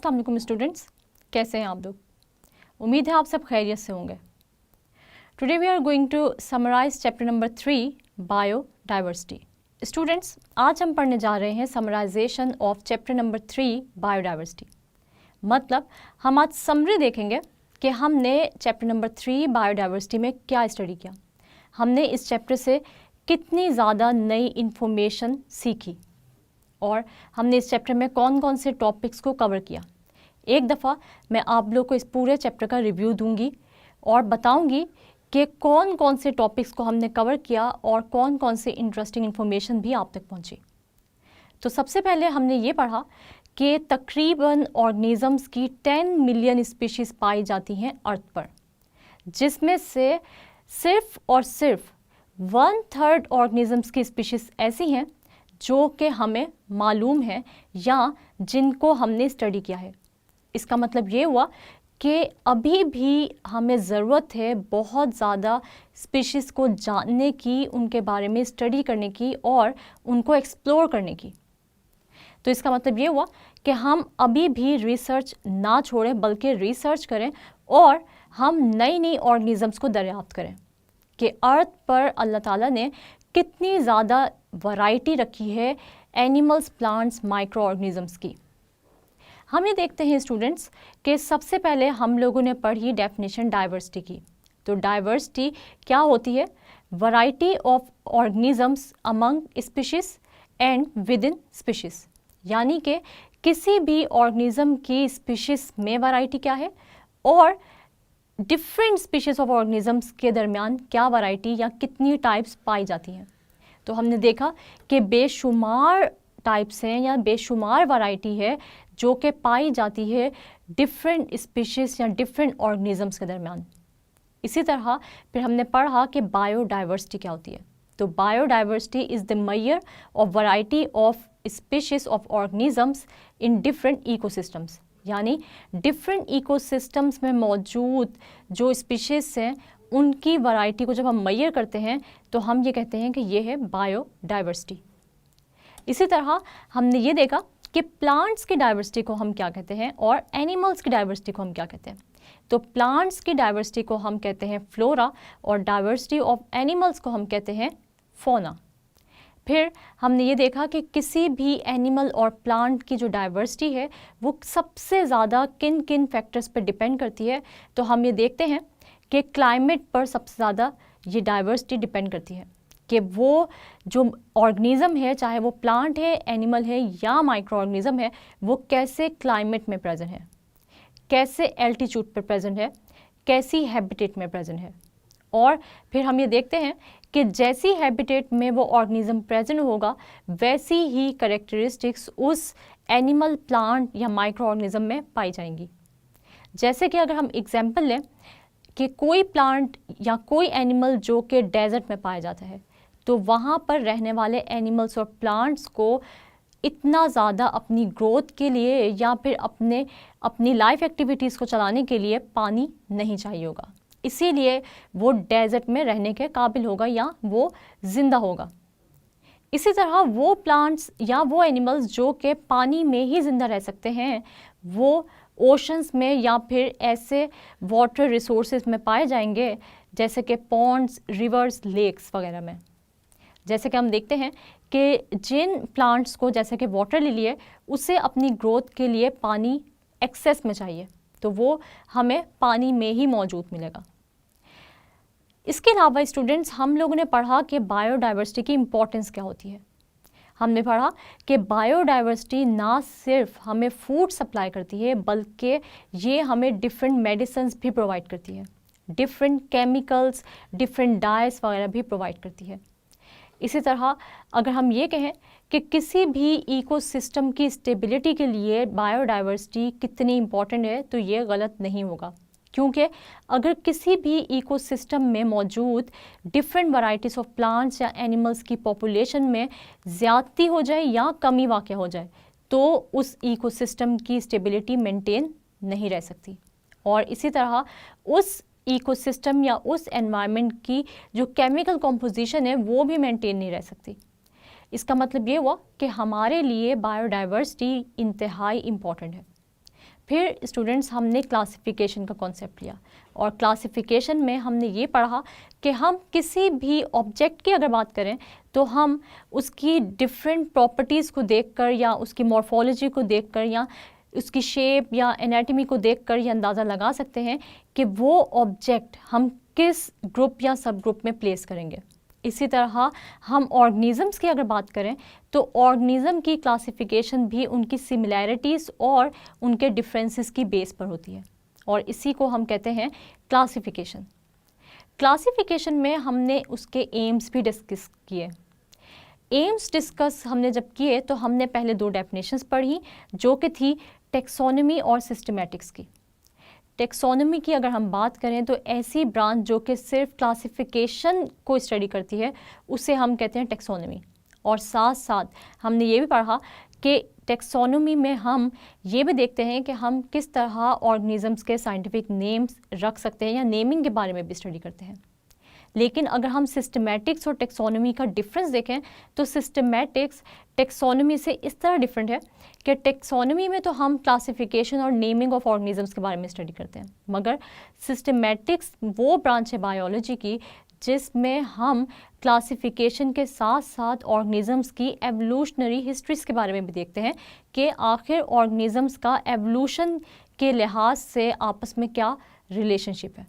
अस्सलाम वालेकुम स्टूडेंट्स, कैसे हैं आप लोग? उम्मीद है आप सब खैरियत से होंगे। Today we are going to summarise chapter number 3 biodiversity. Students, आज हम पढ़ने जा रहे हैं summarisation of chapter number 3 biodiversity. मतलब हम आज समरी देखेंगे कि हमने चैप्टर नंबर 3 बायोडाइवर्सिटी में क्या स्टडी किया, हमने इस चैप्टर से कितनी ज़्यादा नई इन्फॉर्मेशन सीखी और हमने इस चैप्टर में कौन कौन से टॉपिक्स को कवर किया। एक दफ़ा मैं आप लोग को इस पूरे चैप्टर का रिव्यू दूंगी और बताऊंगी कि कौन कौन से टॉपिक्स को हमने कवर किया और कौन कौन से इंटरेस्टिंग इन्फॉर्मेशन भी आप तक पहुंची। तो सबसे पहले हमने ये पढ़ा कि तकरीबन ऑर्गेनिजम्स की 10 मिलियन स्पीशीज़ पाई जाती हैं अर्थ पर, जिसमें से सिर्फ और सिर्फ 1/3 ऑर्गेनिजम्स की स्पीशीज़ ऐसी हैं जो कि हमें मालूम है या जिनको हमने स्टडी किया है। इसका मतलब ये हुआ कि अभी भी हमें ज़रूरत है बहुत ज़्यादा स्पीशीज़ को जानने की, उनके बारे में स्टडी करने की और उनको एक्सप्लोर करने की। तो इसका मतलब ये हुआ कि हम अभी भी रिसर्च ना छोड़ें बल्कि रिसर्च करें और हम नई नई ऑर्गेनिजम्स को दरियाफ्त करें कि अर्थ पर अल्लाह ताला ने कितनी ज़्यादा वैरायटी रखी है एनिमल्स, प्लांट्स, माइक्रो ऑर्गेनिजम्स की। हम ये देखते हैं स्टूडेंट्स कि सबसे पहले हम लोगों ने पढ़ी डेफिनेशन डाइवर्सिटी की। तो डाइवर्सिटी क्या होती है? Variety of organisms among species and with in species, यानी कि किसी भी ऑर्गेनिज्म की स्पीशीज़ में वैरायटी क्या है और डिफरेंट स्पीशीज़ ऑफ ऑर्गेनिजम्स के दरमियान क्या वैरायटी या कितनी टाइप्स पाई जाती हैं। तो हमने देखा कि बेशुमार टाइप्स हैं या बेशुमार वैरायटी है जो कि पाई जाती है डिफरेंट स्पीशीज़ या डिफरेंट ऑर्गेनिजम्स के दरमियान। इसी तरह फिर हमने पढ़ा कि बायोडाइवर्सिटी क्या होती है। तो biodiversity is the measure of variety of species of organisms in different ecosystems, यानी डिफरेंट इकोसिस्टम्स में मौजूद जो स्पीशीज़ हैं उनकी वैरायटी को जब हम मेजर करते हैं तो हम ये कहते हैं कि ये है बायोडाइवर्सिटी। इसी तरह हमने ये देखा कि प्लांट्स की डाइवर्सिटी को हम क्या कहते हैं और एनिमल्स की डाइवर्सिटी को हम क्या कहते हैं। तो प्लांट्स की डाइवर्सिटी को हम कहते हैं फ्लोरा और डाइवर्सिटी ऑफ एनिमल्स को हम कहते हैं फौना। फिर हमने ये देखा कि किसी भी एनिमल और प्लांट की जो डाइवर्सिटी है वो सबसे ज़्यादा किन किन फैक्टर्स पर डिपेंड करती है। तो हम ये देखते हैं कि क्लाइमेट पर सबसे ज़्यादा ये डाइवर्सिटी डिपेंड करती है कि वो जो ऑर्गेनिज़म है, चाहे वो प्लांट है, एनिमल है या माइक्रो ऑर्गेनिज़म है, वो कैसे क्लाइमेट में प्रेजेंट है, कैसे एल्टीट्यूड पर प्रेजेंट है, कैसी हैबिटेट में प्रेजेंट है। और फिर हम ये देखते हैं कि जैसी हैबिटेट में वो ऑर्गेनिज़म प्रेजेंट होगा वैसी ही कैरेक्टरिस्टिक्स उस एनिमल, प्लांट या माइक्रो ऑर्गेनिज़म में पाई जाएंगी। जैसे कि अगर हम एग्जांपल लें कि कोई प्लांट या कोई एनिमल जो कि डेजर्ट में पाया जाता है, तो वहाँ पर रहने वाले एनिमल्स और प्लांट्स को इतना ज़्यादा अपनी ग्रोथ के लिए या फिर अपनी लाइफ एक्टिविटीज़ को चलाने के लिए पानी नहीं चाहिए होगा, इसीलिए वो डेजर्ट में रहने के काबिल होगा या वो ज़िंदा होगा। इसी तरह वो प्लांट्स या वो एनिमल्स जो कि पानी में ही ज़िंदा रह सकते हैं वो ओशंस में या फिर ऐसे वाटर रिसोर्सेज में पाए जाएंगे जैसे कि पॉन्ड्स, रिवर्स, लेक्स वगैरह में। जैसे कि हम देखते हैं कि जिन प्लांट्स को जैसे कि वाटर लिली है उसे अपनी ग्रोथ के लिए पानी एक्सेस में चाहिए, तो वो हमें पानी में ही मौजूद मिलेगा। इसके अलावा स्टूडेंट्स हम लोगों ने पढ़ा कि बायोडाइवर्सिटी की इम्पोर्टेंस क्या होती है। हमने पढ़ा कि बायोडाइवर्सिटी ना सिर्फ हमें फूड सप्लाई करती है बल्कि ये हमें डिफरेंट मेडिसिन्स भी प्रोवाइड करती है, डिफरेंट केमिकल्स, डिफरेंट डाइट्स वगैरह भी प्रोवाइड करती है। इसी तरह अगर हम ये कहें कि किसी भी इकोसिस्टम की स्टेबिलिटी के लिए बायोडाइवर्सिटी कितनी इम्पॉर्टेंट है तो ये गलत नहीं होगा, क्योंकि अगर किसी भी इकोसिस्टम में मौजूद डिफरेंट वैराइटीज़ ऑफ प्लांट्स या एनिमल्स की पॉपुलेशन में ज़्यादती हो जाए या कमी वाक़या हो जाए तो उस इकोसिस्टम की स्टेबिलिटी मेंटेन नहीं रह सकती और इसी तरह उस इकोसिस्टम या उस एनवायरनमेंट की जो केमिकल कॉम्पोजिशन है वो भी मेंटेन नहीं रह सकती। इसका मतलब ये हुआ कि हमारे लिए बायोडाइवर्सिटी इंतहाई इम्पॉर्टेंट है। फिर स्टूडेंट्स हमने क्लासिफिकेशन का कॉन्सेप्ट लिया, और क्लासिफिकेशन में हमने ये पढ़ा कि हम किसी भी ऑब्जेक्ट की अगर बात करें तो हम उसकी डिफरेंट प्रॉपर्टीज़ को देखकर या उसकी मॉर्फोलॉजी को देखकर या उसकी शेप या एनाटॉमी को देखकर ये अंदाज़ा लगा सकते हैं कि वो ऑब्जेक्ट हम किस ग्रुप या सब ग्रुप में प्लेस करेंगे। इसी तरह हम ऑर्गेनिज़म्स की अगर बात करें तो ऑर्गेनिज़म की क्लासिफिकेशन भी उनकी सिमिलैरिटीज़ और उनके डिफरेंसेस की बेस पर होती है, और इसी को हम कहते हैं क्लासिफिकेशन। क्लासिफिकेशन में हमने उसके एम्स भी डिस्कस किए। एम्स डिस्कस हमने जब किए तो हमने पहले 2 डेफिनेशंस पढ़ी जो कि थी टेक्सोनॉमी और सिस्टमैटिक्स की। टेक्सोनॉमी की अगर हम बात करें तो ऐसी ब्रांच जो कि सिर्फ क्लासिफिकेशन को स्टडी करती है उसे हम कहते हैं टेक्सोनॉमी। और साथ साथ हमने ये भी पढ़ा कि टेक्सोनॉमी में हम ये भी देखते हैं कि हम किस तरह ऑर्गेनिजम्स के साइंटिफिक नेम्स रख सकते हैं या नेमिंग के बारे में भी स्टडी करते हैं। लेकिन अगर हम सिस्टमैटिक्स और टेक्सोनॉमी का डिफरेंस देखें तो सिस्टमैटिक्स टेक्सोनॉमी से इस तरह डिफरेंट है कि टेक्सोनॉमी में तो हम क्लासिफिकेशन और नेमिंग ऑफ ऑर्गेनिजम्स के बारे में स्टडी करते हैं, मगर सिस्टमैटिक्स वो ब्रांच है बायोलॉजी की जिसमें हम क्लासिफिकेशन के साथ साथ ऑर्गेनिजम्स की एवोल्यूशनरी हिस्ट्रीज के बारे में भी देखते हैं कि आखिर ऑर्गेनिजम्स का एवोल्यूशन के लिहाज से आपस में क्या रिलेशनशिप है।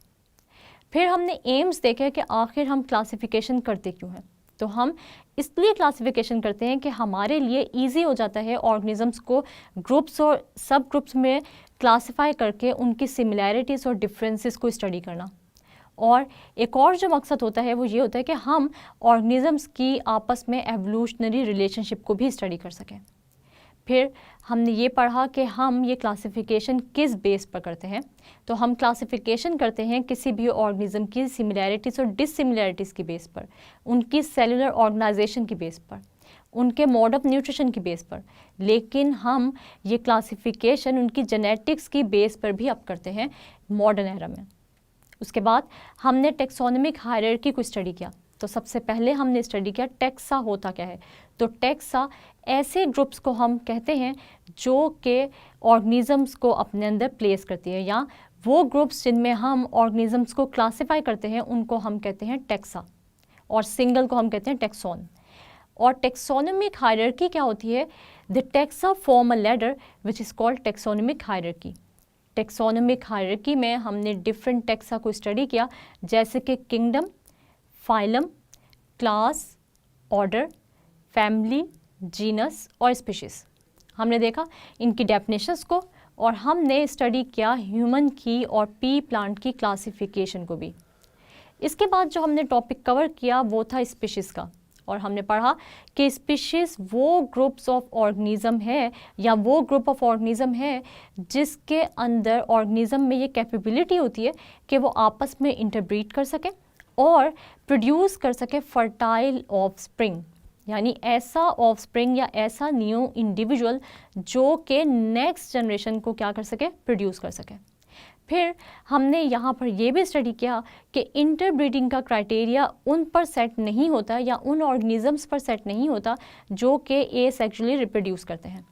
फिर हमने एम्स देखे कि आखिर हम क्लासिफिकेशन करते क्यों हैं। तो हम इसलिए क्लासिफिकेशन करते हैं कि हमारे लिए इजी हो जाता है ऑर्गेनिजम्स को ग्रुप्स और सब ग्रुप्स में क्लासिफाई करके उनकी सिमिलैरिटीज़ और डिफरेंसेस को स्टडी करना। और एक और जो मकसद होता है वो ये होता है कि हम ऑर्गेनिजम्स की आपस में एवोल्यूशनरी रिलेशनशिप को भी स्टडी कर सकें। फिर हमने ये पढ़ा कि हम ये क्लासिफिकेशन किस बेस पर करते हैं। तो हम क्लासिफिकेशन करते हैं किसी भी ऑर्गेनिज्म की सिमिलैरिटीज़ और डिससिमिलैरिटीज़ की बेस पर, उनकी सेलुलर ऑर्गेनाइजेशन की बेस पर, उनके मोड ऑफ न्यूट्रिशन की बेस पर। लेकिन हम ये क्लासिफिकेशन उनकी जेनेटिक्स की बेस पर भी अब करते हैं मॉडर्न एरा में। उसके बाद हमने टेक्सोनॉमिक हायरार्की को स्टडी किया। तो सबसे पहले हमने स्टडी किया टेक्सा होता क्या है। तो टेक्सा ऐसे ग्रुप्स को हम कहते हैं जो कि ऑर्गेनिजम्स को अपने अंदर प्लेस करती है, या वो ग्रुप्स जिनमें हम ऑर्गेनिजम्स को क्लासिफाई करते हैं उनको हम कहते हैं टेक्सा, और सिंगल को हम कहते हैं टेक्सोन। और टेक्सोनॉमिक हायरार्की क्या होती है? The taxa form a ladder which is called taxonomic hierarchy. Taxonomic hierarchy में हमने डिफरेंट टेक्सा को स्टडी किया, जैसे कि kingdom, phylum, class, order, family, genus और स्पीशीज़। हमने देखा इनकी डेफिनेशंस को, और हमने स्टडी किया ह्यूमन की और पी प्लांट की क्लासिफिकेशन को भी। इसके बाद जो हमने टॉपिक कवर किया वो था स्पीशीज़ का, और हमने पढ़ा कि स्पीशीज़ वो ग्रुप्स ऑफ ऑर्गेनिज्म है या वो ग्रुप ऑफ ऑर्गेनिज्म है जिसके अंदर ऑर्गेनिज्म में ये कैपेबिलिटी होती है कि वो आपस में इंटरब्रीड कर सके और प्रोड्यूस कर सके फर्टाइल ऑफस्प्रिंग, यानी ऐसा ऑफस्प्रिंग या ऐसा न्यू इंडिविजुअल जो कि नेक्स्ट जनरेशन को क्या कर सके, प्रोड्यूस कर सके। फिर हमने यहाँ पर यह भी स्टडी किया कि इंटरब्रीडिंग का क्राइटेरिया उन पर सेट नहीं होता या उन ऑर्गेनिजम्स पर सेट नहीं होता जो कि एसेक्सुअली रिप्रोड्यूस करते हैं।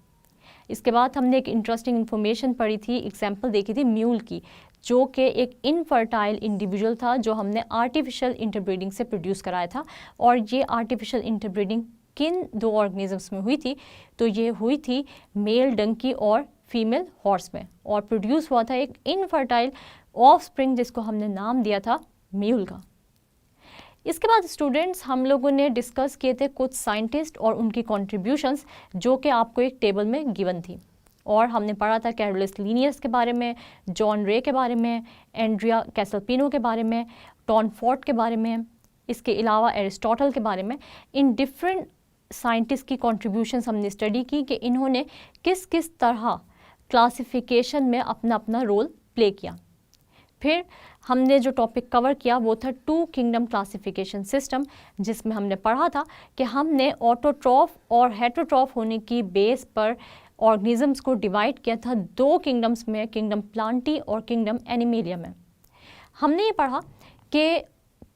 इसके बाद हमने एक इंटरेस्टिंग इन्फॉर्मेशन पढ़ी थी, एग्जाम्पल देखी थी म्यूल की, जो कि एक इनफर्टाइल इंडिविजुअल था जो हमने आर्टिफिशियल इंटरब्रीडिंग से प्रोड्यूस कराया था। और ये आर्टिफिशियल इंटरब्रीडिंग किन 2 ऑर्गेनिजम्स में हुई थी? तो ये हुई थी मेल डंकी और फीमेल हॉर्स में, और प्रोड्यूस हुआ था एक इनफर्टाइल ऑफस्प्रिंग जिसको हमने नाम दिया था म्यूल का। इसके बाद स्टूडेंट्स हम लोगों ने डिस्कस किए थे कुछ साइंटिस्ट और उनकी कॉन्ट्रीब्यूशंस जो कि आपको एक टेबल में गिवन थी, और हमने पढ़ा था कैरोलस लीनियस के बारे में, जॉन रे के बारे में, एंड्रिया कैसलपिनो के बारे में, टॉनफोर्ट के बारे में, इसके अलावा एरिस्टोटल के बारे में। इन डिफरेंट साइंटिस्ट की कॉन्ट्रीब्यूशंस हमने स्टडी की कि इन्होंने किस किस तरह क्लासिफिकेशन में अपना अपना रोल प्ले किया। फिर हमने जो टॉपिक कवर किया वो था 2 किंगडम क्लासिफिकेशन सिस्टम, जिसमें हमने पढ़ा था कि हमने ऑटोट्रॉफ और हेटरोट्रॉफ होने की बेस पर ऑर्गेनिजम्स को डिवाइड किया था 2 किंगडम्स में, किंगडम प्लांटी और किंगडम एनिमेलिया में। हमने ये पढ़ा कि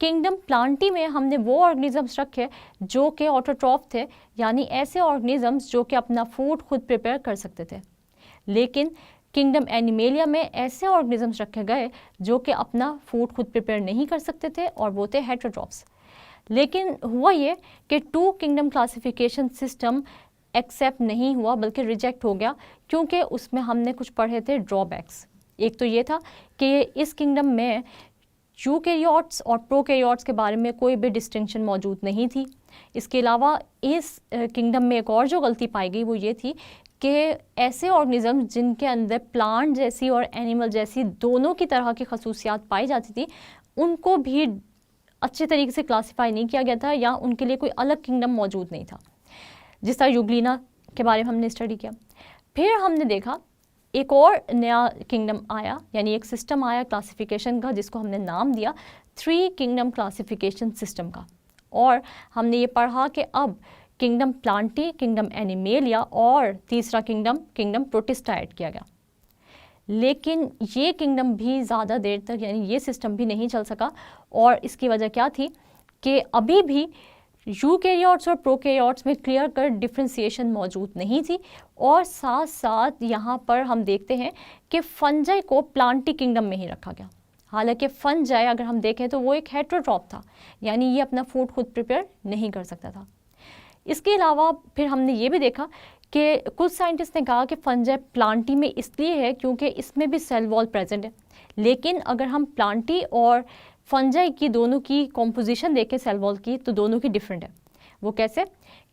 किंगडम प्लांटी में हमने वो ऑर्गेनिजम्स रखे जो कि ऑटोट्रॉफ थे, यानी ऐसे ऑर्गेनिजम्स जो कि अपना फूड खुद प्रिपेयर कर सकते थे। लेकिन किंगडम एनिमेलिया में ऐसे ऑर्गेनिजम्स रखे गए जो कि अपना फूड खुद प्रिपेयर नहीं कर सकते थे और वो थे हेटेरोट्रॉप्स। लेकिन हुआ ये कि 2 किंगडम क्लासिफिकेशन सिस्टम एक्सेप्ट नहीं हुआ बल्कि रिजेक्ट हो गया, क्योंकि उसमें हमने कुछ पढ़े थे ड्रॉबैक्स। एक तो ये था कि इस किंगडम में यूकैरियोट्स और प्रोकैरियोट्स के बारे में कोई भी डिस्टिंक्शन मौजूद नहीं थी। इसके अलावा इस किंगडम में एक और जो गलती पाई गई वो ये थी कि ऐसे ऑर्गेनिज्म जिनके अंदर प्लांट जैसी और एनिमल जैसी दोनों की तरह की खसूसियात पाई जाती थी, उनको भी अच्छे तरीके से क्लासिफाई नहीं किया गया था या उनके लिए कोई अलग किंगडम मौजूद नहीं था। जिस तरह यूग्लिना के बारे में हमने स्टडी किया। फिर हमने देखा एक और नया किंगडम आया, यानी एक सिस्टम आया क्लासिफिकेशन का, जिसको हमने नाम दिया 3 किंगडम क्लासिफिकेशन सिस्टम का। और हमने ये पढ़ा कि अब किंगडम प्लांटी, किंगडम एनिमेलिया और तीसरा किंगडम प्रोटिस्टा ऐड किया गया। लेकिन ये किंगडम भी ज़्यादा देर तक, यानी ये सिस्टम भी नहीं चल सका। और इसकी वजह क्या थी कि अभी भी यूकैरियोट्स और प्रोकैरियोट्स में क्लियर कट डिफ्रेंसिएशन मौजूद नहीं थी। और साथ साथ यहाँ पर हम देखते हैं कि फंजाई को प्लांटी किंगडम में ही रखा गया। हालांकि फंजाई अगर हम देखें तो वो एक हेटेरोट्रॉप था, यानी ये अपना फूड खुद प्रिपेयर नहीं कर सकता था। इसके अलावा फिर हमने ये भी देखा कि कुछ साइंटिस्ट ने कहा कि फंजाई प्लांटी में इसलिए है क्योंकि इसमें भी सेल वॉल प्रेजेंट है। लेकिन अगर हम प्लांटी और फंजाई की दोनों की कॉम्पोजिशन देखें सेल वॉल की, तो दोनों की डिफरेंट है। वो कैसे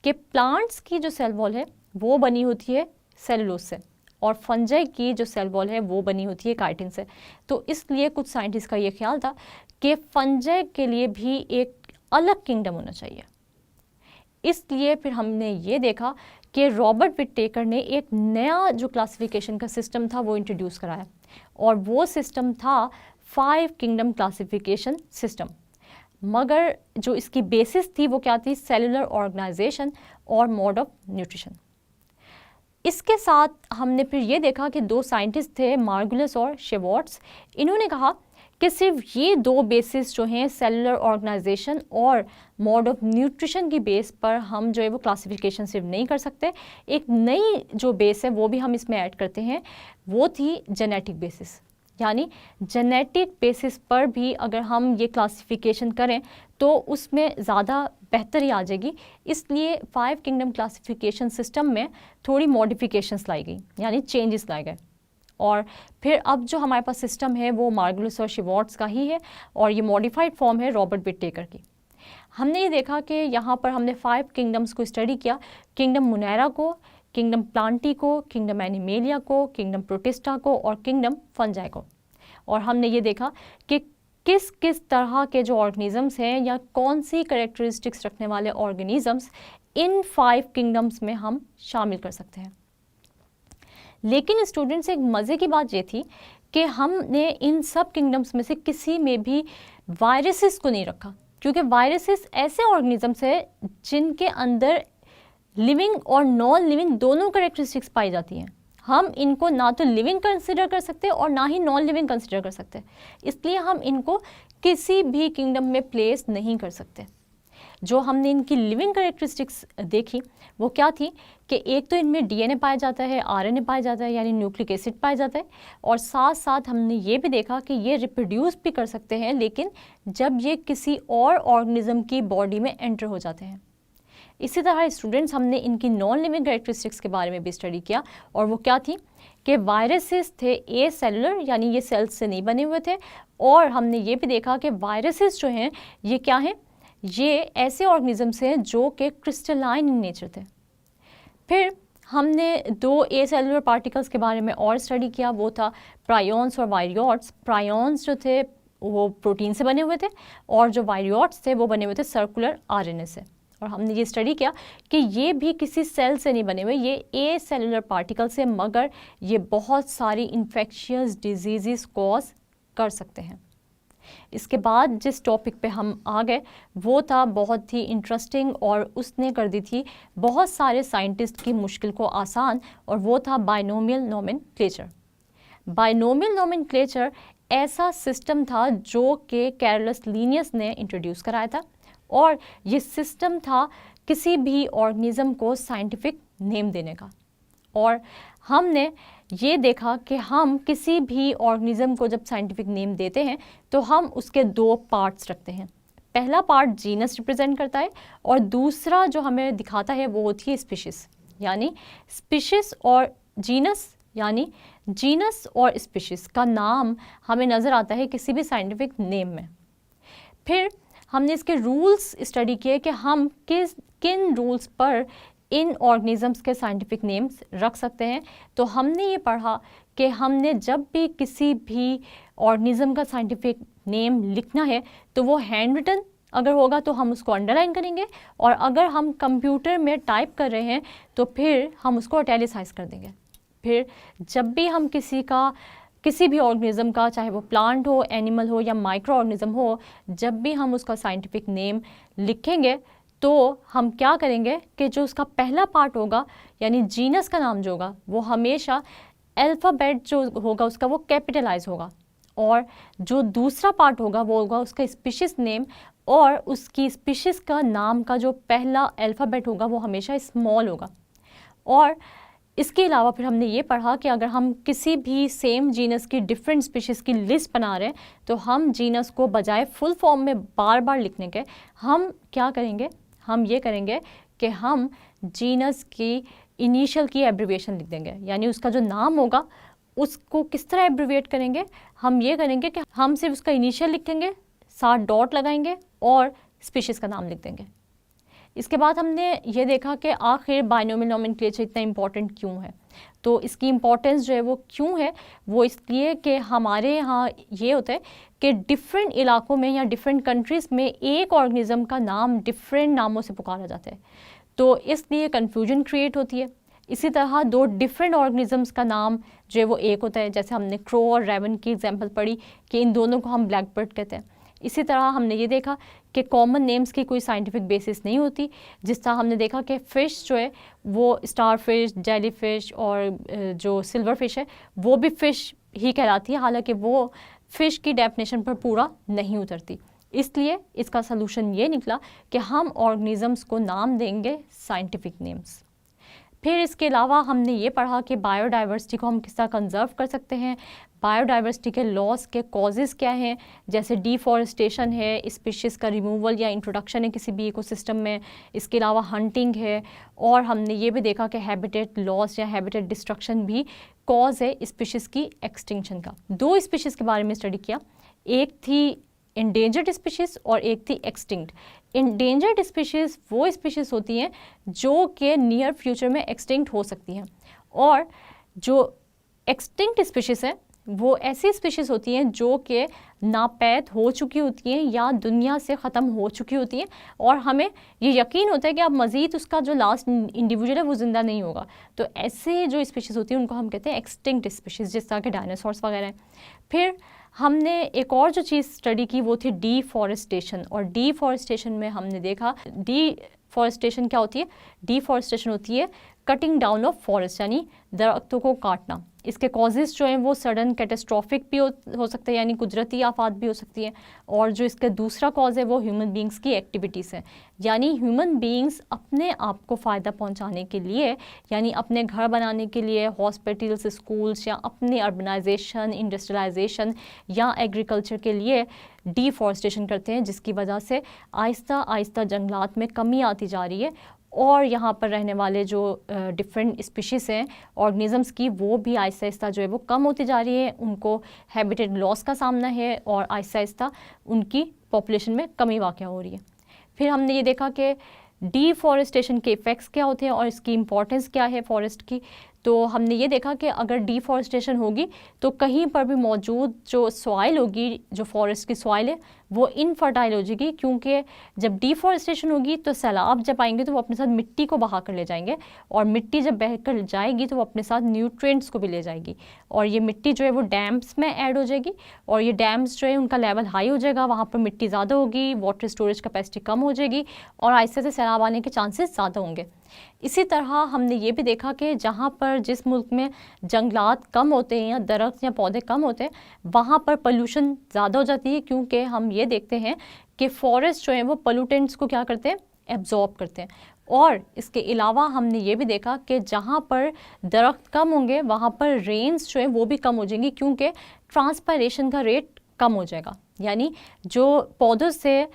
कि प्लांट्स की जो सेल वॉल है वो बनी होती है सेलुलोज से, और फंजाई की जो सेल वॉल है वो बनी होती है काइटिन से। तो इसलिए कुछ साइंटिस्ट का ये ख्याल था कि फंजाई के लिए भी एक अलग किंगडम होना चाहिए। इसलिए फिर हमने ये देखा कि रॉबर्ट विटेकर ने एक नया जो क्लासिफिकेशन का सिस्टम था वो इंट्रोड्यूस कराया, और वो सिस्टम था 5 किंगडम क्लासिफिकेशन सिस्टम। मगर जो इसकी बेसिस थी वो क्या थी? सेलुलर ऑर्गेनाइजेशन और मोड ऑफ न्यूट्रिशन। इसके साथ हमने फिर ये देखा कि 2 साइंटिस्ट थे, मार्गुलिस और शेवार्ट्स। इन्होंने कहा कि सिर्फ ये 2 बेसिस जो हैं सेलुलर ऑर्गेनाइजेशन और मोड ऑफ न्यूट्रिशन की बेस पर हम जो है वो क्लासिफिकेशन सिर्फ नहीं कर सकते। एक नई जो बेस है वो भी हम इसमें ऐड करते हैं, वो थी जेनेटिक बेसिस। यानी जेनेटिक बेसिस पर भी अगर हम ये क्लासिफिकेशन करें तो उसमें ज़्यादा बेहतरी आ जाएगी। इसलिए 5 किंगडम क्लासिफिकेशन सिस्टम में थोड़ी मॉडिफिकेशंस लाई गई, यानी चेंजेस लाए गए। और फिर अब जो हमारे पास सिस्टम है वो मार्गुलिस और शेवार्ट्स का ही है, और ये मॉडिफाइड फॉर्म है रॉबर्ट विटेकर की। हमने ये देखा कि यहाँ पर हमने 5 किंगडम्स को स्टडी किया, किंगडम मुनेरा को, किंगडम प्लांटी को, किंगडम एनिमेलिया को, किंगडम प्रोटिस्टा को और किंगडम फंजाई को। और हमने ये देखा कि किस किस तरह के जो ऑर्गेनिजम्स हैं या कौन सी कैरेक्टरिस्टिक्स रखने वाले ऑर्गेनिजम्स इन 5 किंगडम्स में हम शामिल कर सकते हैं। लेकिन स्टूडेंट्स, एक मज़े की बात ये थी कि हमने इन सब किंगडम्स में से किसी में भी वायरसेस को नहीं रखा, क्योंकि वायरसेस ऐसे ऑर्गेनिजम्स हैं जिनके अंदर लिविंग और नॉन लिविंग दोनों कैरेक्टरिस्टिक्स पाई जाती हैं। हम इनको ना तो लिविंग कंसिडर कर सकते और ना ही नॉन लिविंग कंसिडर कर सकते, इसलिए हम इनको किसी भी किंगडम में प्लेस नहीं कर सकते। जो हमने इनकी लिविंग कैरेक्टरिस्टिक्स देखी वो क्या थी कि एक तो इनमें डीएनए पाया जाता है, आरएनए पाया जाता है, यानी न्यूक्लिक एसिड पाया जाता है, और साथ साथ हमने ये भी देखा कि ये रिप्रोड्यूस भी कर सकते हैं, लेकिन जब ये किसी और ऑर्गेनिज्म की बॉडी में एंटर हो जाते हैं। इसी तरह स्टूडेंट्स, हमने इनकी नॉन लिविंग कैरेक्टरिस्टिक्स के बारे में भी स्टडी किया, और वो क्या थी कि वायरसेस थे ए सेलुलर, यानी ये सेल्स से नहीं बने हुए थे। और हमने ये भी देखा कि वायरसेस जो हैं ये क्या हैं, ये ऐसे ऑर्गेनिजम्स हैं जो कि क्रिस्टलाइन इन नेचर थे। फिर हमने 2 ए सेलुलर पार्टिकल्स के बारे में और स्टडी किया, वो था प्रायोन्स और वायरियोट्स। प्रायोन्स जो थे वो प्रोटीन से बने हुए थे, और जो वायरियोट्स थे वो बने हुए थे सर्कुलर आरएनए से। और हमने ये स्टडी किया कि ये भी किसी सेल से नहीं बने हुए, ये ए सेलुलर पार्टिकल से, मगर ये बहुत सारी इन्फेक्शियस डिजीज़ कॉज कर सकते हैं। इसके बाद जिस टॉपिक पे हम आ गए वो था बहुत ही इंटरेस्टिंग, और उसने कर दी थी बहुत सारे साइंटिस्ट की मुश्किल को आसान, और वो था बाइनोमियल नोमेनक्लेचर। बाइनोमियल नोमेनक्लेचर ऐसा सिस्टम था जो कि कैरोलस लीनियस ने इंट्रोड्यूस कराया था, और ये सिस्टम था किसी भी ऑर्गेनिज्म को साइंटिफिक नेम देने का। और हमने ये देखा कि हम किसी भी ऑर्गेनिज्म को जब साइंटिफिक नेम देते हैं तो हम उसके दो पार्ट्स रखते हैं। पहला पार्ट जीनस रिप्रेजेंट करता है और दूसरा जो हमें दिखाता है वो होती है स्पीशीज़। यानी स्पीशीज़ और जीनस, यानी जीनस और स्पीशीज़ का नाम हमें नज़र आता है किसी भी साइंटिफिक नेम में। फिर हमने इसके रूल्स स्टडी किए कि हम किन रूल्स पर इन ऑर्गेनिजम्स के साइंटिफिक नेम्स रख सकते हैं। तो हमने ये पढ़ा कि हमने जब भी किसी भी ऑर्गेनिज्म का साइंटिफिक नेम लिखना है तो वो हैंड रिटन अगर होगा तो हम उसको अंडरलाइन करेंगे, और अगर हम कंप्यूटर में टाइप कर रहे हैं तो फिर हम उसको इटैलिसाइज कर देंगे। फिर जब भी हम किसी भी ऑर्गेनिज्म का, चाहे वो प्लांट हो, एनिमल हो या माइक्रो ऑर्गेनिज्म हो, जब भी हम उसका साइंटिफिक नेम लिखेंगे तो हम क्या करेंगे कि जो उसका पहला पार्ट होगा यानी जीनस का नाम जो होगा वो हमेशा अल्फ़ाबेट जो होगा उसका वो कैपिटलाइज होगा, और जो दूसरा पार्ट होगा वो होगा उसका स्पीशीज़ नेम, और उसकी स्पीशीज़ का नाम का जो पहला अल्फ़ाबेट होगा वो हमेशा स्मॉल होगा। और इसके अलावा फिर हमने ये पढ़ा कि अगर हम किसी भी सेम जीनस की डिफरेंट स्पीशीज़ की लिस्ट बना रहे हैं तो हम जीनस को बजाय फुल फॉर्म में बार बार लिखने के हम क्या करेंगे, हम ये करेंगे कि हम जीनस की इनिशियल की एब्रिविएशन लिख देंगे। यानी उसका जो नाम होगा उसको किस तरह एब्रिविएट करेंगे, हम ये करेंगे कि हम सिर्फ उसका इनिशियल लिखेंगे, साथ डॉट लगाएंगे और स्पीशीज़ का नाम लिख देंगे। इसके बाद हमने ये देखा कि आखिर बाइनोमियल नोमेनक्लेचर इतना इम्पॉर्टेंट क्यों है। तो इसकी इम्पॉर्टेंस जो है वो क्यों है, वो इसलिए कि हमारे यहाँ ये होता है कि डिफरेंट इलाकों में या डिफरेंट कंट्रीज़ में एक ऑर्गेनिज्म का नाम डिफरेंट नामों से पुकारा जाता है, तो इसलिए कन्फ्यूजन क्रिएट होती है। इसी तरह दो डिफरेंट ऑर्गेनिजम्स का नाम जो है वो एक होता है, जैसे हमने क्रो और रेवन की एग्जांपल पढ़ी कि इन दोनों को हम ब्लैक बर्ड कहते हैं। इसी तरह हमने ये देखा कि कॉमन नेम्स की कोई साइंटिफिक बेसिस नहीं होती। जिस तरह हमने देखा कि फ़िश जो है वो स्टार फिश, जेली फिश और जो सिल्वर फिश है वो भी फ़िश ही कहलाती है, हालांकि वो फ़िश की डेफिनेशन पर पूरा नहीं उतरती। इसलिए इसका सलूशन ये निकला कि हम ऑर्गेनिजम्स को नाम देंगे साइंटिफिक नेम्स। फिर इसके अलावा हमने ये पढ़ा कि बायोडाइवर्सिटी को हम किस तरह कंजर्व कर सकते हैं, बायोडाइवर्सिटी के लॉस के कॉजेज़ क्या हैं, जैसे डिफॉरेस्टेशन है, स्पीशीज़ का रिमूवल या इंट्रोडक्शन है किसी भी इकोसिस्टम में, इसके अलावा हंटिंग है, और हमने ये भी देखा कि हैबिटेट लॉस या हैबिटेट डिस्ट्रक्शन भी कॉज है स्पीशीज़ की एक्सटिंक्शन का। दो स्पीशीज़ के बारे में स्टडी किया, एक थी इंडेंजर्ड स्पीशीज़ और एक थी एक्सटिंक्ट। इंडेंजर्ड स्पीशीज़ वो स्पीशीज़ होती हैं जो कि नियर फ्यूचर में एक्सटिंक्ट हो सकती हैं, और जो एक्सटिंक्ट स्पीशीज़ हैं वो ऐसी स्पीशीज़ होती हैं जो कि नापैद हो चुकी होती हैं या दुनिया से ख़त्म हो चुकी होती हैं, और हमें ये यकीन होता है कि अब मज़ीद उसका जो लास्ट इंडिविजुअल है वो ज़िंदा नहीं होगा। तो ऐसे जो स्पीशीज़ होती हैं उनको हम कहते हैं एक्सटिंक्ट स्पीशीज़, जिस तरह के डायनासोर्स वगैरह हैं। फिर हमने एक और जो चीज़ स्टडी की वो थी डिफॉरेस्टेशन, और डिफॉरेस्टेशन में हमने देखा डिफॉरेस्टेशन क्या होती है, डिफॉरेस्टेशन होती है कटिंग डाउन ऑफ फॉरेस्ट, यानी दरख्तों को काटना। इसके कॉजेज़ जो हैं वो सडन कैटास्ट्रॉफिक भी हो सकते हैं, यानी कुदरती आफात भी हो सकती हैं, और जो इसका दूसरा कॉज है वो ह्यूमन बींग्स की एक्टिविटीज़ है। यानी ह्यूमन बींग्स अपने आप को फ़ायदा पहुंचाने के लिए, यानी अपने घर बनाने के लिए, हॉस्पिटल्स, स्कूल्स, या अपने अर्बनाइजेशन, इंडस्ट्रियलाइजेशन या एग्रीकल्चर के लिए डिफॉरेस्टेशन करते हैं, जिसकी वजह से आहिस्ता आहिस्ता जंगलात में कमी आती जा रही है, और यहाँ पर रहने वाले जो डिफरेंट स्पीशीज़ हैं ऑर्गेनिजम्स की वो भी आहिस्ता आहिस्ता जो है वो कम होती जा रही है, उनको हैबिटेट लॉस का सामना है, और आहिस्ता आहिस्ता उनकी पॉपुलेशन में कमी वाक़या हो रही है। फिर हमने ये देखा कि डिफॉरेस्टेशन के इफ़ेक्ट्स क्या होते हैं और इसकी इम्पॉर्टेंस क्या है फॉरेस्ट की। तो हमने ये देखा कि अगर डिफॉरेस्टेशन होगी तो कहीं पर भी मौजूद जो सॉइल होगी, जो फॉरेस्ट की सॉइल है, वो इनफर्टाइल हो जाएगी, क्योंकि जब डिफॉरेस्टेशन होगी तो सैलाब जब आएंगे तो वो अपने साथ मिट्टी को बहा कर ले जाएंगे, और मिट्टी जब बह कर जाएगी तो वो अपने साथ न्यूट्रिएंट्स को भी ले जाएगी, और ये मिट्टी जो है वो डैम्स में ऐड हो जाएगी, और ये डैम्स जो है उनका लेवल हाई हो जाएगा, वहाँ पर मिट्टी ज़्यादा होगी, वाटर स्टोरेज कैपेसिटी कम हो जाएगी, और आहिस्ते से सैलाब आने के चांसेस ज़्यादा होंगे। इसी तरह हमने ये भी देखा कि जहाँ पर जिस मुल्क में जंगलात कम होते हैं या दरख्त या पौधे कम होते हैं वहाँ पर पोल्यूशन ज़्यादा हो जाती है, क्योंकि हम ये देखते हैं कि फॉरेस्ट जो है वो पोल्यूटेंट्स को क्या करते हैं, एब्जॉर्ब करते हैं, और इसके अलावा हमने ये भी देखा कि जहाँ पर दरख्त कम होंगे वहाँ पर रेन्स जो है वो भी कम हो जाएंगी, क्योंकि ट्रांसपायरेशन का रेट कम हो जाएगा, यानी जो पौधों से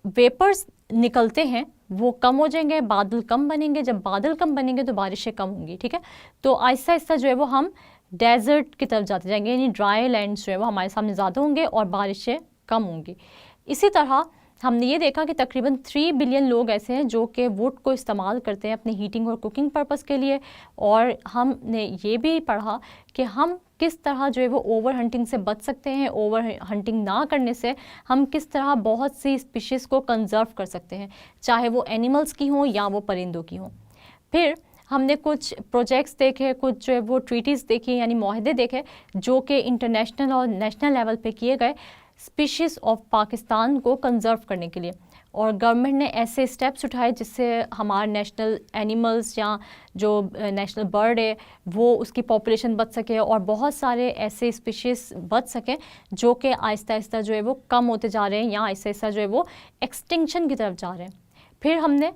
वेपर्स निकलते हैं वो कम हो जाएंगे, बादल कम बनेंगे। जब बादल कम बनेंगे तो बारिशें कम होंगी, ठीक है। तो आहिस्ता आहिस्ता जो है वो हम डेजर्ट की तरफ जाते जाएंगे, यानी ड्राई लैंड्स जो है वो हमारे सामने ज़्यादा होंगे और बारिशें कम होंगी। इसी तरह हमने ये देखा कि तकरीबन 3 बिलियन लोग ऐसे हैं जो कि वुड को इस्तेमाल करते हैं अपनी हीटिंग और कुकिंग पर्पस के लिए। और हमने ये भी पढ़ा कि हम किस तरह जो है वो ओवर हंटिंग से बच सकते हैं, ओवर हंटिंग ना करने से हम किस तरह बहुत सी स्पीशीज़ को कंजर्व कर सकते हैं, चाहे वो एनिमल्स की हों या वो परिंदों की हों। फिर हमने कुछ प्रोजेक्ट्स देखे, कुछ जो है वो ट्रीटीज़ देखी, यानी मुआहदे देखे जो कि इंटरनेशनल और नेशनल लेवल पे किए गए स्पीशीज़ ऑफ पाकिस्तान को कंजर्व करने के लिए। और गवर्नमेंट ने ऐसे स्टेप्स उठाए जिससे हमारे नेशनल एनिमल्स या जो नेशनल बर्ड है वो उसकी पॉपुलेशन बच सके और बहुत सारे ऐसे स्पीशीज़ बच सकें जो कि आहिस्ता आहिस्ता जो है वो कम होते जा रहे हैं या आहिस्ता आहिस्ता जो है वो एक्सटिंक्शन की तरफ जा रहे हैं। फिर हमने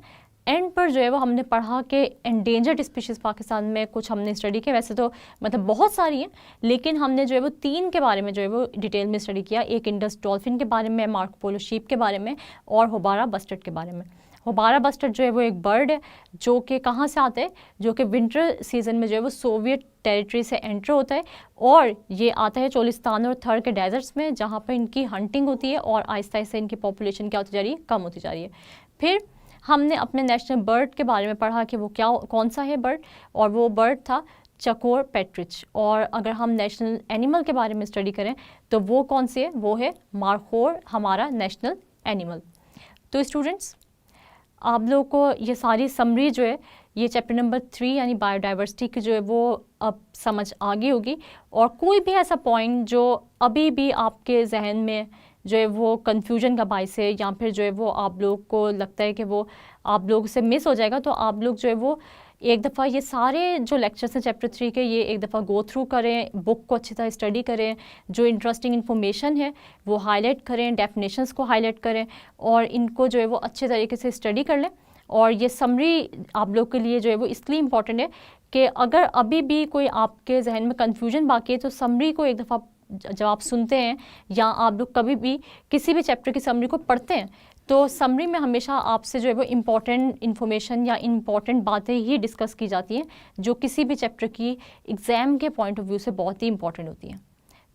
एंड पर जो है वो हमने पढ़ा कि एंडेंजर्ड स्पीशीज़ पाकिस्तान में कुछ हमने स्टडी किया, वैसे तो मतलब बहुत सारी हैं, लेकिन हमने जो है वो 3 के बारे में जो है वो डिटेल में स्टडी किया। एक इंडस डॉल्फिन के बारे में, मार्को पोलो शीप के बारे में और होबारा बस्टर्ड के बारे में। होबारा बस्टर्ड जो है वो एक बर्ड है जो कि कहाँ से आता है, जो कि विंटर सीजन में जो है वो सोवियत टेरिटरी से एंटर होता है और ये आता है चोलिस्तान और थर के डेजर्ट्स में, जहाँ पर इनकी हंटिंग होती है और आहिस्ता आहिस्ता इनकी पॉपुलेशन क्या होती जा रही है, कम होती जा रही है। फिर हमने अपने नेशनल बर्ड के बारे में पढ़ा कि वो कौन सा है बर्ड, और वो बर्ड था चकोर पैट्रिच। और अगर हम नेशनल एनिमल के बारे में स्टडी करें तो वो कौन सी है, वो है मारखोर, हमारा नेशनल एनिमल। तो स्टूडेंट्स, आप लोगों को ये सारी समरी जो है ये चैप्टर नंबर 3 यानी बायोडाइवर्सिटी की जो है वो अब समझ आ गई होगी। और कोई भी ऐसा पॉइंट जो अभी भी आपके जहन में जो है वो कन्फ्यूजन का बायस है या फिर जो है वो आप लोग को लगता है कि वो आप लोग से मिस हो जाएगा, तो आप लोग जो है वो एक दफ़ा ये सारे जो लेक्चर्स हैं चैप्टर 3 के ये एक दफ़ा गो थ्रू करें, बुक को अच्छी तरह स्टडी करें, जो इंटरेस्टिंग इन्फॉर्मेशन है वो हाईलाइट करें, डेफिनेशंस को हाईलाइट करें और इनको जो है वो अच्छे तरीके से स्टडी कर लें। और ये समरी आप लोग के लिए जो है वो इसलिए इम्पॉर्टेंट है कि अगर अभी भी कोई आपके जहन में कन्फ्यूजन बाकी है तो समरी को एक दफ़ा जब आप सुनते हैं या आप लोग कभी भी किसी भी चैप्टर की समरी को पढ़ते हैं तो समरी में हमेशा आपसे जो है वो इम्पॉर्टेंट इन्फॉर्मेशन या इम्पॉर्टेंट बातें ही डिस्कस की जाती हैं जो किसी भी चैप्टर की एग्ज़ाम के पॉइंट ऑफ व्यू से बहुत ही इंपॉर्टेंट होती हैं।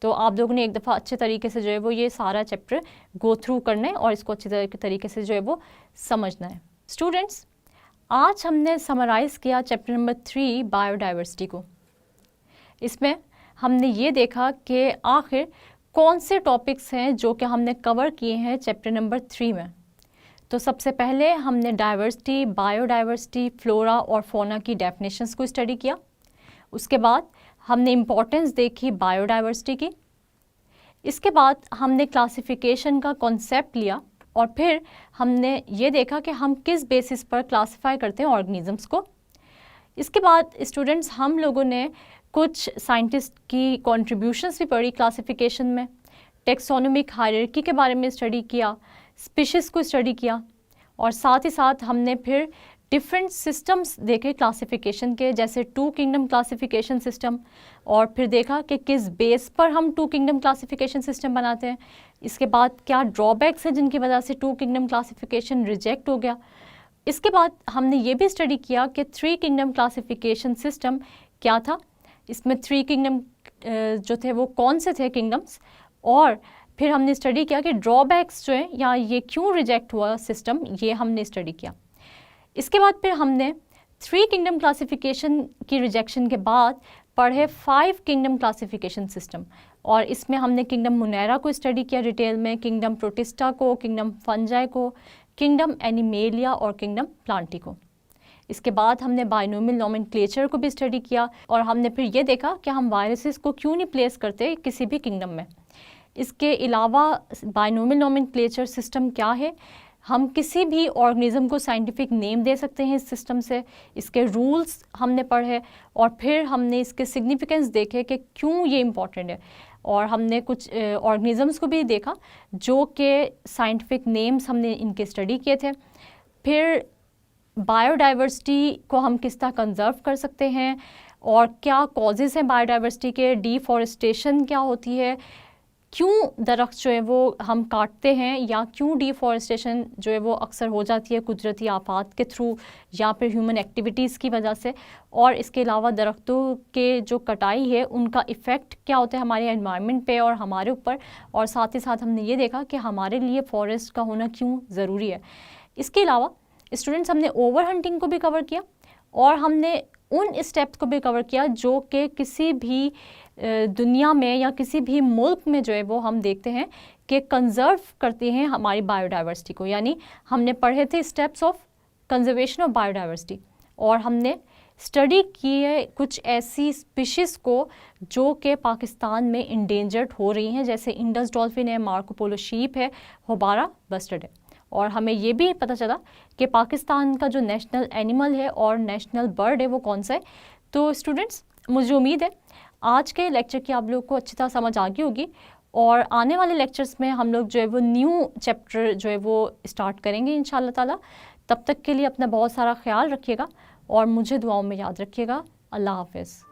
तो आप लोगों ने एक दफ़ा अच्छे तरीके से जो है वो ये सारा चैप्टर गो थ्रू करना है और इसको अच्छे तरीके से जो है वो समझना है। स्टूडेंट्स, आज हमने समराइज़ किया चैप्टर नंबर 3 बायोडाइवर्सिटी को। इसमें हमने ये देखा कि आखिर कौन से टॉपिक्स हैं जो कि हमने कवर किए हैं चैप्टर नंबर 3 में। तो सबसे पहले हमने डाइवर्सिटी, बायोडाइवर्सिटी, फ्लोरा और फौना की डेफिनेशंस को स्टडी किया। उसके बाद हमने इम्पोर्टेंस देखी बायोडाइवर्सिटी की। इसके बाद हमने क्लासिफिकेशन का कॉन्सेप्ट लिया और फिर हमने ये देखा कि हम किस बेसिस पर क्लासिफाई करते हैं ऑर्गेनिजम्स को। इसके बाद स्टूडेंट्स, हम लोगों ने कुछ साइंटिस्ट की कॉन्ट्रीब्यूशंस भी पढ़ी क्लासिफिकेशन में, टेक्सोनोमिक हायरार्की के बारे में स्टडी किया, स्पीशीज़ को स्टडी किया और साथ ही साथ हमने फिर डिफरेंट सिस्टम्स देखे क्लासिफिकेशन के, जैसे 2 किंगडम क्लासिफिकेशन सिस्टम, और फिर देखा कि किस बेस पर हम 2 किंगडम क्लासिफिकेशन सिस्टम बनाते हैं। इसके बाद क्या ड्रॉबैक्स हैं जिनकी वजह से 2 किंगडम क्लासिफिकेशन रिजेक्ट हो गया। इसके बाद हमने ये भी स्टडी किया कि 3 किंगडम क्लासिफिकेशन सिस्टम क्या था, इसमें 3 किंगडम जो थे वो कौन से थे किंगडम्स, और फिर हमने स्टडी किया कि ड्रॉबैक्स जो है या ये क्यों रिजेक्ट हुआ सिस्टम, ये हमने स्टडी किया। इसके बाद फिर हमने 3 किंगडम क्लासिफिकेशन की रिजेक्शन के बाद पढ़े 5 किंगडम क्लासिफिकेशन सिस्टम, और इसमें हमने किंगडम मुनेरा को स्टडी किया डिटेल में, किंगडम प्रोटिस्टा को, किंगडम फंजाई को, किंगडम एनिमेलिया और किंगडम प्लांटी को। इसके बाद हमने बाइनोमियल नोमेनक्लेचर को भी स्टडी किया और हमने फिर ये देखा कि हम वायरसेस को क्यों नहीं प्लेस करते किसी भी किंगडम में। इसके अलावा बाइनोमियल नोमेनक्लेचर सिस्टम क्या है, हम किसी भी ऑर्गेनिज्म को साइंटिफिक नेम दे सकते हैं इस सिस्टम से, इसके रूल्स हमने पढ़े और फिर हमने इसके सिग्निफिकेंस देखे कि क्यों ये इम्पॉर्टेंट है, और हमने कुछ ऑर्गेनिजम्स को भी देखा जो कि साइंटिफिक नेम्स हमने इनके स्टडी किए थे। फिर बायोडाइवर्सिटी को हम किस तरह कंजर्व कर सकते हैं और क्या कॉजेज़ हैं बायोडाइवर्सिटी के, डिफॉरेस्टेशन क्या होती है, क्यों दरख्त जो है वो हम काटते हैं या क्यों डिफॉरेस्टेशन जो है वो अक्सर हो जाती है कुदरती आफात के थ्रू या फिर ह्यूमन एक्टिविटीज़ की वजह से, और इसके अलावा दरख्तों के जो कटाई है उनका इफ़ेक्ट क्या होता है हमारे एनवायरनमेंट पे और हमारे ऊपर, और साथ ही साथ हमने ये देखा कि हमारे लिए फॉरेस्ट का होना क्यों ज़रूरी है। इसके अलावा स्टूडेंट्स हमने ओवर हंटिंग को भी कवर किया और हमने उन स्टेप्स को भी कवर किया जो कि किसी भी दुनिया में या किसी भी मुल्क में जो है वो हम देखते हैं कि कंजर्व करती हैं हमारी बायोडाइवर्सिटी को। यानी हमने पढ़े थे steps of conservation of biodiversity और हमने स्टडी की है कुछ ऐसी स्पीशीज़ को जो कि पाकिस्तान में इंडेंजर्ड हो रही हैं, जैसे इंडस डॉल्फिन है, मार्को पोलो शीप है, होबारा बस्टर्ड है। और हमें ये भी पता चला कि पाकिस्तान का जो नेशनल एनिमल है और नेशनल बर्ड है वो कौन सा है। तो स्टूडेंट्स, मुझे उम्मीद है आज के लेक्चर की आप लोग को अच्छी तरह समझ आ गई होगी और आने वाले लेक्चर्स में हम लोग जो है वो न्यू चैप्टर जो है वो स्टार्ट करेंगे इंशाल्लाह ताला। तब तक के लिए अपना बहुत सारा ख्याल रखिएगा और मुझे दुआओं में याद रखिएगा। अल्लाह हाफ़िज़।